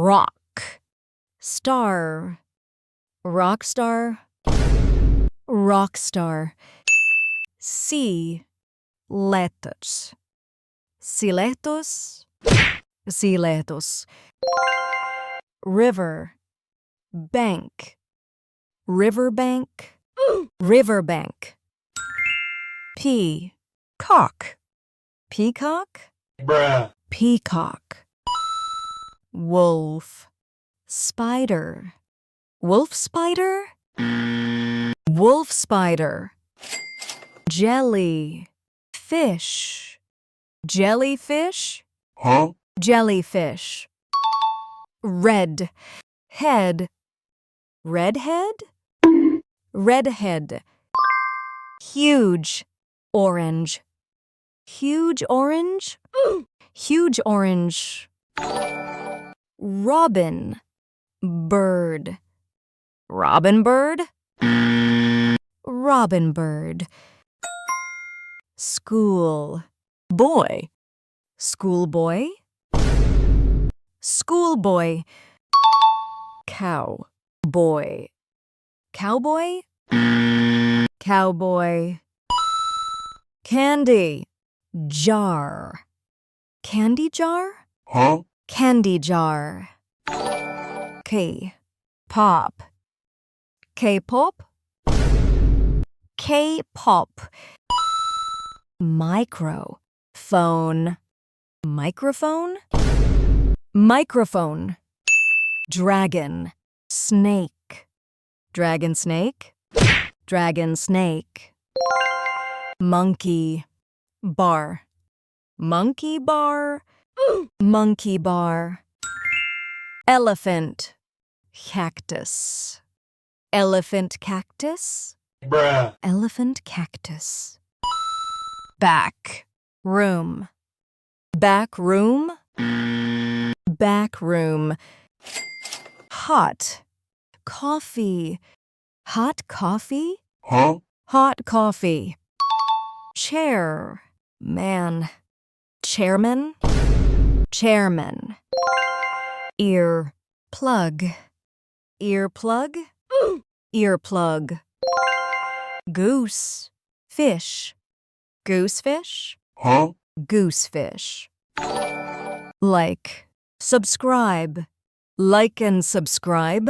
rock, star, rock star, rock star. Sea, letters, siletos, siletos. River, bank, riverbank, riverbank. Peacock, peacock, Bruh. peacock. Wolf, spider, wolf spider, wolf spider. Jelly, fish, jellyfish, Huh? jellyfish. Red, head, redhead, redhead. Huge, orange, huge orange, huge orange. Robin, bird, robin bird, robin bird. School, boy, schoolboy, schoolboy. Cow, boy, cowboy, cowboy. Candy, jar, candy jar, Huh? candy jar. K-pop, K-pop, K-pop. Microphone, microphone, microphone. Dragon, snake, dragon snake, dragon snake. Monkey, bar, monkey bar, monkey bar. Elephant, cactus, elephant cactus, Bruh. elephant cactus. Back, room, back room, back room. Hot, coffee, hot coffee, Huh? hot coffee. Chair, man, chairman, chairman. Ear, plug, earplug, earplug. Goose, fish, goosefish, Huh? goosefish. Like, subscribe, like and subscribe.